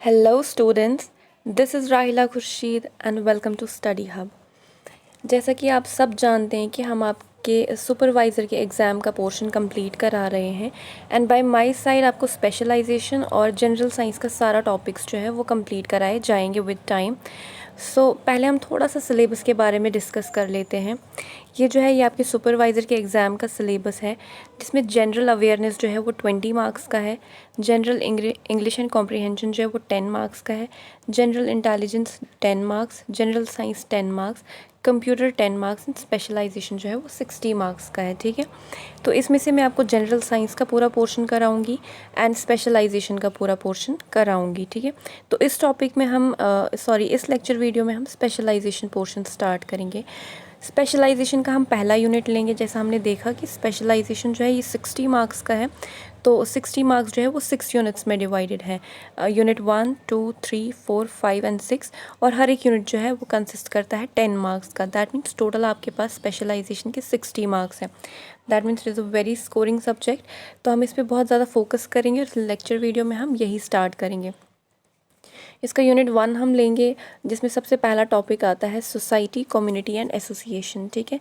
Hello students, this is Rahila Khurशीद and welcome to Study Hub। जैसा कि आप सब जानते हैं कि हम आपके सुपरवाइज़र के एग्ज़ाम का पोर्शन कंप्लीट करा रहे हैं एंड बाय माय साइड आपको स्पेशलाइजेशन और जनरल साइंस का सारा टॉपिक्स जो है वो कंप्लीट कराए जाएंगे विद टाइम। पहले हम थोड़ा सा सिलेबस के बारे में डिस्कस कर लेते हैं। ये जो है ये आपके सुपरवाइज़र के एग्ज़ाम का सिलेबस है, जिसमें जनरल अवेयरनेस जो है वो 20 मार्क्स का है, जनरल इंग्लिश एंड कॉम्प्रिहेंशन जो है वो 10 मार्क्स का है, general intelligence 10 marks, general science 10 marks, computer 10 marks and specialisation जो है वो 60 मार्क्स का है। ठीक है, तो इसमें से मैं आपको जनरल साइंस का पूरा पोर्शन कराऊंगी एंड स्पेशलाइजेशन का पूरा पोर्शन कराऊंगी। ठीक है, तो इस टॉपिक में हम इस लेक्चर वीडियो में हम स्पेशलाइजेशन पोर्शन स्टार्ट करेंगे। स्पेशलाइजेशन का हम पहला यूनिट लेंगे। जैसा हमने देखा कि स्पेशलाइजेशन जो है ये 60 मार्क्स का है, तो 60 मार्क्स जो है वो 6 यूनिट्स में डिवाइडेड है। यूनिट 1, 2, 3, 4, 5 एंड 6, और हर एक यूनिट जो है वो कंसिस्ट करता है 10 मार्क्स का। दैट मीन्स टोटल आपके पास स्पेशलाइजेशन के 60 मार्क्स हैं। That means it is a very scoring subject, तो हम इस पर बहुत ज़्यादा फोकस करेंगे और लेक्चर वीडियो में हम यही स्टार्ट करेंगे। इसका यूनिट 1 हम लेंगे, जिसमें सबसे पहला टॉपिक आता है सोसाइटी, कम्युनिटी एंड एसोसिएशन। ठीक है,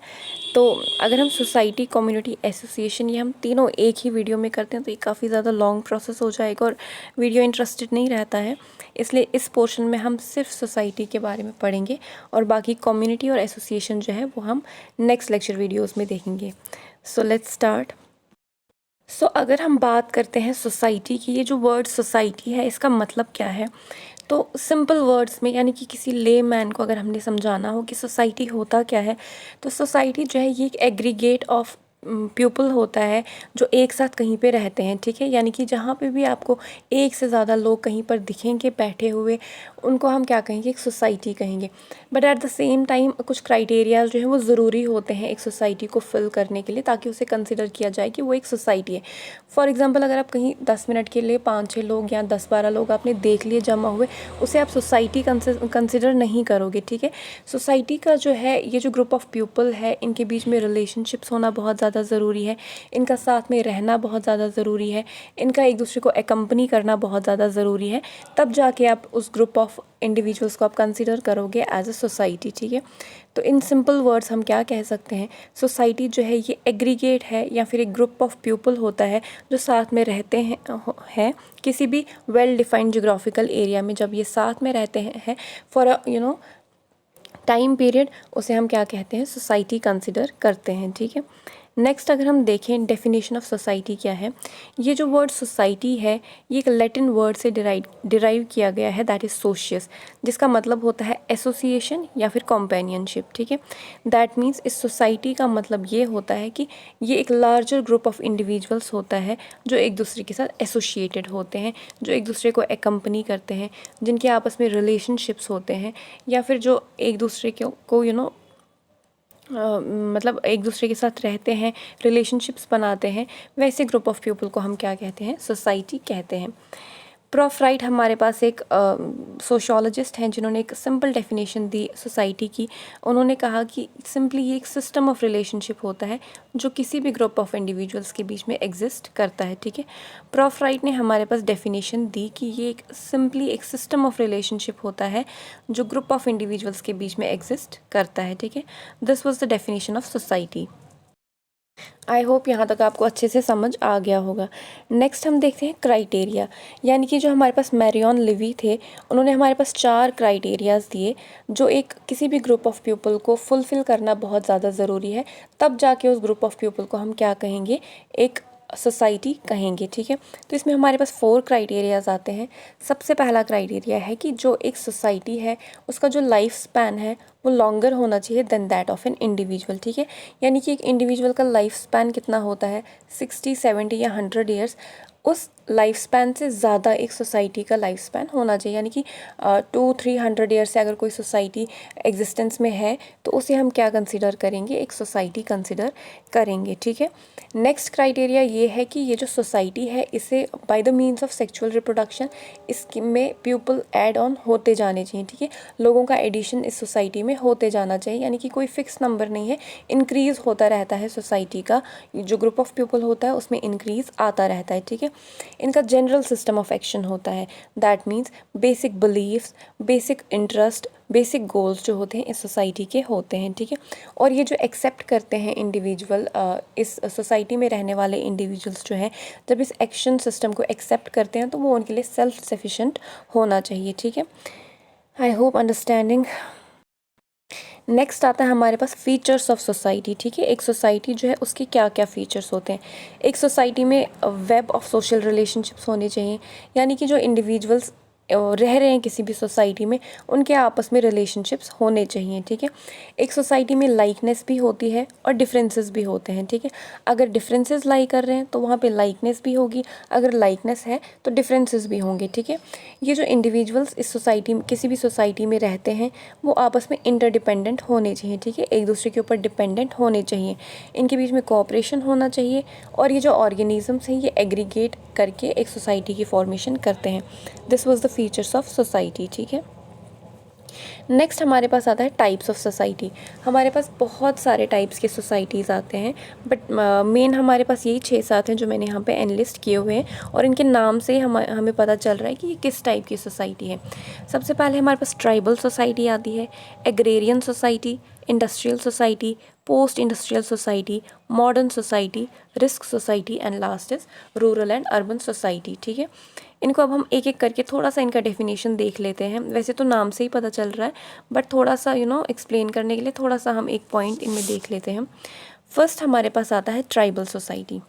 तो अगर हम सोसाइटी, कम्युनिटी, एसोसिएशन ये हम तीनों एक ही वीडियो में करते हैं तो ये काफ़ी ज़्यादा लॉन्ग प्रोसेस हो जाएगा और वीडियो इंटरेस्टेड नहीं रहता है। इसलिए इस पोर्शन में हम सिर्फ सोसाइटी के बारे में पढ़ेंगे और बाकी कम्युनिटी और एसोसिएशन जो है वो हम नेक्स्ट लेक्चर वीडियोज़ में देखेंगे। So let's start. अगर हम बात करते हैं सोसाइटी की, ये जो वर्ड सोसाइटी है इसका मतलब क्या है, तो सिंपल वर्ड्स में यानी कि किसी ले मैन को अगर हमने समझाना हो कि सोसाइटी होता क्या है, तो सोसाइटी जो है ये एक एग्रीगेट ऑफ पीपल होता है जो एक साथ कहीं पे रहते हैं। ठीक है, यानी कि जहाँ पे भी आपको एक से ज़्यादा लोग कहीं पर दिखेंगे बैठे हुए, उनको हम क्या कहेंगे, एक सोसाइटी कहेंगे। But at the same time कुछ क्राइटेरियाज जो है वो ज़रूरी होते हैं एक सोसाइटी को फिल करने के लिए, ताकि उसे कंसिडर किया जाए कि वो एक सोसाइटी है। फॉर एग्ज़ाम्पल, अगर आप कहीं 10 मिनट के लिए 5-6 लोग या 10-12 लोग आपने देख लिए जमा हुए, उसे आप सोसाइटी कंसिडर नहीं करोगे। ठीक है, सोसाइटी का जो है ये जो ग्रुप ऑफ पीपल है, इनके बीच में रिलेशनशिप्स होना बहुत ज़्यादा ज़रूरी है, इनका साथ में रहना बहुत ज़्यादा ज़रूरी है, इनका एक दूसरे को एकम्पनी करना बहुत ज़्यादा ज़रूरी है, तब जाके आप उस ग्रुप ऑफ इंडिविजुअल्स को आप कंसिडर करोगे एज अ सोसाइटी। ठीक है, तो इन सिंपल वर्ड्स हम क्या कह सकते हैं, सोसाइटी जो है ये एग्रीगेट है या फिर एक ग्रुप ऑफ पीपल होता है जो साथ में रहते हैं किसी भी वेल डिफाइंड जोग्राफिकल एरिया में। जब ये साथ में रहते हैं फॉर अ टाइम पीरियड, उसे हम क्या कहते हैं, सोसाइटी कंसिडर करते हैं। ठीक है, नेक्स्ट अगर हम देखें डेफिनेशन ऑफ सोसाइटी क्या है, ये जो वर्ड सोसाइटी है ये एक लैटिन वर्ड से डिराइव किया गया है, दैट इज़ सोशियस, जिसका मतलब होता है एसोसिएशन या फिर कॉम्पेनियनशिप। ठीक है, दैट मीन्स इस सोसाइटी का मतलब ये होता है कि ये एक लार्जर ग्रुप ऑफ इंडिविजुअल्स होता है जो एक दूसरे के साथ एसोसिएटेड होते हैं, जो एक दूसरे को एकम्पनी करते हैं, जिनके आपस में रिलेशनशिप्स होते हैं, या फिर जो एक दूसरे को मतलब एक दूसरे के साथ रहते हैं, रिलेशनशिप्स बनाते हैं, वैसे ग्रुप ऑफ पीपल को हम क्या कहते हैं, सोसाइटी कहते हैं। प्रॉफ राइट हमारे पास एक सोशियोलॉजिस्ट हैं जिन्होंने एक सिंपल डेफिनेशन दी सोसाइटी की। उन्होंने कहा कि सिंपली ये एक सिस्टम ऑफ रिलेशनशिप होता है जो किसी भी ग्रुप ऑफ इंडिविजुअल्स के बीच में एग्जिस्ट करता है। ठीक है, प्रॉफ राइट ने हमारे पास डेफिनेशन दी कि ये एक सिंपली एक सिस्टम ऑफ रिलेशनशिप होता है जो ग्रुप ऑफ इंडिविजुअल्स के बीच में एग्जिस्ट करता है। ठीक है, this was the definition of society. I hope यहाँ तक आपको अच्छे से समझ आ गया होगा। नेक्स्ट हम देखते हैं क्राइटेरिया, यानी कि जो हमारे पास मैरियन लिवी थे, उन्होंने हमारे पास 4 क्राइटेरियाज़ दिए जो एक किसी भी ग्रुप ऑफ पीपल को फुलफ़िल करना बहुत ज़्यादा ज़रूरी है, तब जाके उस ग्रुप ऑफ पीपल को हम क्या कहेंगे, एक सोसाइटी कहेंगे। ठीक है, तो इसमें हमारे पास 4 क्राइटेरियाज़ आते हैं। सबसे पहला क्राइटेरिया है कि जो एक सोसाइटी है उसका जो लाइफ स्पैन है वो लॉन्गर होना चाहिए than that of an individual. ठीक है, यानी कि एक इंडिविजुअल का लाइफ स्पैन कितना होता है, 60, 70 या 100 ईयर्स, उस लाइफ स्पैन से ज़्यादा एक सोसाइटी का लाइफ स्पैन होना चाहिए। यानी कि 200-300 ईयर से अगर कोई सोसाइटी एग्जिस्टेंस में है तो उसे हम क्या कंसिडर करेंगे, एक सोसाइटी कंसिडर करेंगे। ठीक है, नेक्स्ट क्राइटेरिया ये है कि ये जो सोसाइटी है इसे by the means of sexual reproduction इसमें पीपल ऐड ऑन होते जाने चाहिए। ठीक है, लोगों का एडिशन इस सोसाइटी में होते जाना चाहिए, यानी कि कोई फिक्स नंबर नहीं है, इंक्रीज़ होता रहता है सोसाइटी का, जो ग्रुप ऑफ पीपल होता है उसमें इंक्रीज़ आता रहता है। ठीक है, है। इनका जनरल सिस्टम ऑफ एक्शन होता है, that means basic beliefs, basic interest, basic goals जो होते हैं इस सोसाइटी के होते हैं, ठीक है। और ये जो एक्सेप्ट करते हैं इंडिविजुअल, इस सोसाइटी में रहने वाले इंडिविजुअल्स जो हैं, जब इस एक्शन सिस्टम को एक्सेप्ट करते हैं तो वो उनके लिए सेल्फ सफिशिएंट होना चाहिए, ठीक है। I hope understanding. नेक्स्ट आता है हमारे पास फीचर्स ऑफ सोसाइटी, ठीक है। एक सोसाइटी जो है उसके क्या क्या फीचर्स होते हैं। एक सोसाइटी में वेब ऑफ सोशल रिलेशनशिप्स होने चाहिए, यानी कि जो इंडिविजुअल्स रह रहे हैं किसी भी सोसाइटी में, उनके आपस में रिलेशनशिप्स होने चाहिए, ठीक है। एक सोसाइटी में लाइकनेस भी होती है और डिफरेंसेस भी होते हैं, ठीक है। अगर डिफरेंसेस लाई कर रहे हैं तो वहाँ पे लाइकनेस भी होगी, अगर लाइकनेस है तो डिफरेंसेस भी होंगे, ठीक है। ये जो इंडिविजुअल्स इस सोसाइटी में, किसी भी सोसाइटी में रहते हैं, वो आपस में इंटरडिपेंडेंट होने चाहिए, ठीक है। एक दूसरे के ऊपर डिपेंडेंट होने चाहिए, इनके बीच में कोऑपरेशन होना चाहिए, और ये जो ऑर्गेनिजम्स हैं ये एग्रीगेट करके एक सोसाइटी की फॉर्मेशन करते हैं। This was the features of society, ठीक है। नेक्स्ट हमारे पास आता है टाइप्स ऑफ सोसाइटी। हमारे पास बहुत सारे टाइप्स के सोसाइटीज़ आते हैं, बट मेन हमारे पास यही 6-7 हैं जो मैंने यहाँ पे एनलिस्ट किए हुए हैं, और इनके नाम से हमें पता चल रहा है कि ये किस टाइप की सोसाइटी है। सबसे पहले हमारे पास ट्राइबल सोसाइटी आती है, agrarian society, industrial society, post industrial society, modern society, risk society, and last is rural and urban society, ठीक है। इनको अब हम एक एक करके थोड़ा सा इनका डेफिनेशन देख लेते हैं। वैसे तो नाम से ही पता चल रहा है, बट थोड़ा सा एक्सप्लेन करने के लिए थोड़ा सा हम एक पॉइंट इनमें देख लेते हैं। फर्स्ट हमारे पास आता है ट्राइबल सोसाइटी।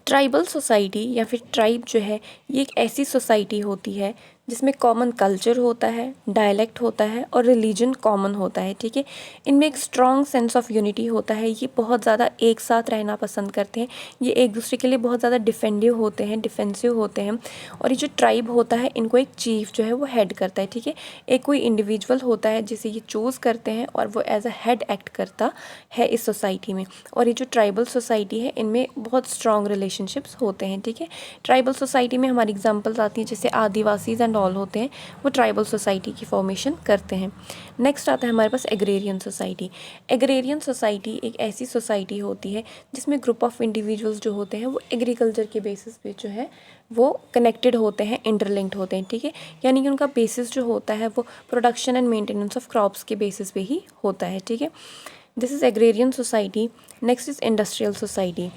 ट्राइबल सोसाइटी या फिर ट्राइब जो है, ये एक ऐसी सोसाइटी होती है जिसमें कॉमन कल्चर होता है, डायलेक्ट होता है और रिलीजन कॉमन होता है, ठीक है। इनमें एक स्ट्रॉन्ग सेंस ऑफ यूनिटी होता है, ये बहुत ज़्यादा एक साथ रहना पसंद करते हैं, ये एक दूसरे के लिए बहुत ज़्यादा डिफेंडिव होते हैं, डिफेंसिव होते हैं। और ये जो ट्राइब होता है, इनको एक चीफ जो है वो हेड करता है, ठीक है। एक कोई इंडिविजुअल होता है जिसे ये चूज़ करते हैं और वो एज अ हेड एक्ट करता है इस सोसाइटी में। और ये जो ट्राइबल सोसाइटी है, इनमें बहुत स्ट्रॉन्ग रिलेशनशिप्स होते हैं, ठीक है। ट्राइबल सोसाइटी में हमारी एग्जांपल्स आती हैं, जैसे आदिवासीज एंड ऑल होते हैं, वो ट्राइबल सोसाइटी की फॉर्मेशन करते हैं। नेक्स्ट आता है हमारे पास एग्रेरियन सोसाइटी। एग्रेरियन सोसाइटी एक ऐसी सोसाइटी होती है जिसमें ग्रुप ऑफ इंडिविजुअल्स जो होते हैं वो एग्रीकल्चर के बेसिस पे जो है वो कनेक्टेड होते हैं, इंटरलिंक्ड होते हैं, ठीक है। यानी कि उनका बेसिस जो होता है वो production and maintenance of crops के बेसिस पे ही होता है, ठीक है। This is agrarian society. Next is industrial society.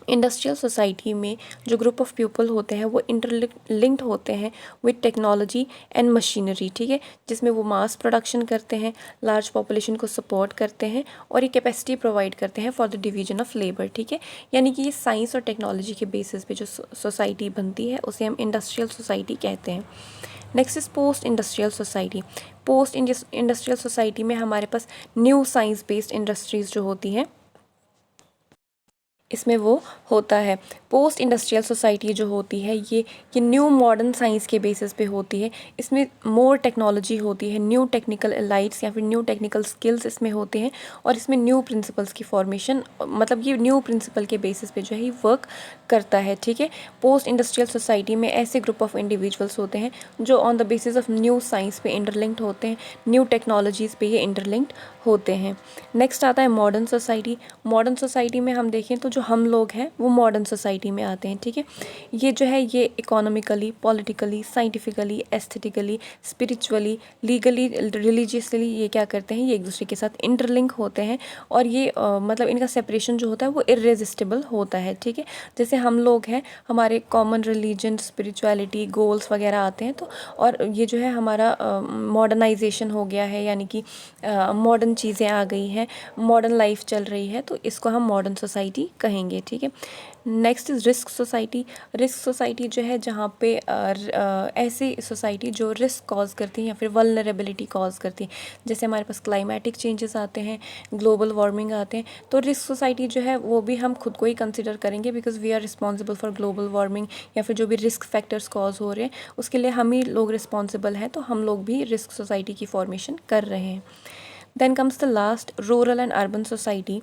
Industrial society में जो ग्रुप ऑफ पीपल होते हैं वो इंटरलिंक्ड होते हैं विद टेक्नोलॉजी एंड मशीनरी, ठीक है, जिसमें वो मास प्रोडक्शन करते हैं, लार्ज पॉपुलेशन को सपोर्ट करते हैं और ये कैपेसिटी प्रोवाइड करते हैं for the division of labour, ठीक है। यानी कि ये साइंस और टेक्नोलॉजी के बेसिस पे जो सोसाइटी बनती है उसे हम इंडस्ट्रियल सोसाइटी कहते हैं। Next is post industrial society. Post industrial society में हमारे पास न्यू साइंस बेस्ड इंडस्ट्रीज़ जो होती हैं, इसमें वो होता है। पोस्ट इंडस्ट्रियल सोसाइटी जो होती है ये न्यू मॉडर्न साइंस के बेसिस पे होती है। इसमें मोर टेक्नोलॉजी होती है, न्यू टेक्निकल एलाइट्स या फिर न्यू टेक्निकल स्किल्स इसमें होते हैं, और इसमें न्यू प्रिंसिपल्स की फॉर्मेशन, मतलब ये न्यू प्रिंसिपल के बेसिस पे जो है ये वर्क करता है, ठीक है। पोस्ट इंडस्ट्रियल सोसाइटी में ऐसे ग्रुप ऑफ इंडिविजुअल्स होते हैं जो on the basis of new science पे इंटरलिंक्ड होते हैं, न्यू टेक्नोलॉजीज़ पे ये इंटरलिंक्ड होते हैं। नेक्स्ट आता है मॉडर्न सोसाइटी। मॉडर्न सोसाइटी में हम देखें तो जो हम लोग हैं वो मॉडर्न सोसाइटी में आते हैं, ठीक है। ये जो है ये economically, politically, scientifically, aesthetically, spiritually, legally, religiously ये क्या करते हैं, ये एक दूसरे के साथ इंटरलिंक होते हैं, और ये मतलब इनका सेपरेशन जो होता है वो इरेजिस्टिबल होता है, ठीक है। जैसे हम लोग हैं, हमारे कॉमन रिलीजन, स्पिरिचुअलिटी, गोल्स वगैरह आते हैं, तो और ये जो है हमारा मॉडर्नाइजेशन हो गया है, यानी कि मॉडर्न चीज़ें आ गई हैं, मॉडर्न लाइफ चल रही है, तो इसको हम मॉडर्न सोसाइटी कहेंगे, ठीक है। Next is risk society. Risk society जो है जहाँ पे ऐसी सोसाइटी जो रिस्क कॉज करती है या फिर वल्नरेबिलिटी कॉज करती है, जैसे हमारे पास क्लाइमेटिक चेंजेस आते हैं, ग्लोबल वार्मिंग आते हैं, तो रिस्क सोसाइटी जो है वो भी हम खुद को ही कंसिडर करेंगे, because we are responsible for global warming, या फिर जो भी रिस्क फैक्टर्स कॉज हो रहे हैं उसके लिए हम ही लोग रिस्पॉन्सिबल हैं, तो हम लोग भी रिस्क सोसाइटी की फॉर्मेशन कर रहे हैं। Then comes the last rural and urban society.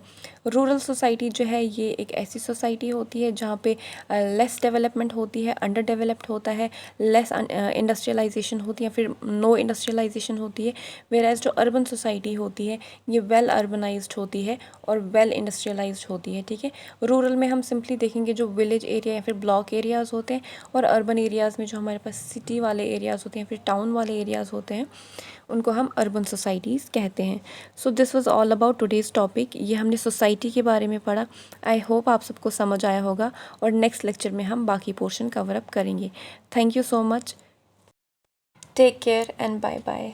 Rural society जो है ये एक ऐसी सोसाइटी होती है जहाँ पे लेस डेवलपमेंट होती है, अंडर डेवलप्ड होता है, लेस इंडस्ट्रियलाइजेशन होती है, फिर नो इंडस्ट्रियलाइजेशन होती है। वेराज जो अर्बन सोसाइटी होती है ये वेल अर्बनाइज्ड होती है और वेल इंडस्ट्रियलाइज्ड होती है। ठीक है, रूरल में हम सिंपली देखेंगे जो विलेज एरिया या फिर ब्लॉक एरियाज़ होते हैं, और अर्बन एरियाज़ में जो हमारे पास सिटी वाले एरियाज़ होते हैं, फिर टाउन वाले एरियाज़ होते हैं, उनको हम अर्बन सोसाइटीज़ कहते हैं। So this was all about today's topic. ये हमने सोसाइटी के बारे में पढ़ा। आई होप आप सबको समझ आया होगा, और नेक्स्ट लेक्चर में हम बाकी पोर्शन कवर अप करेंगे। Thank you so much, take care and bye bye.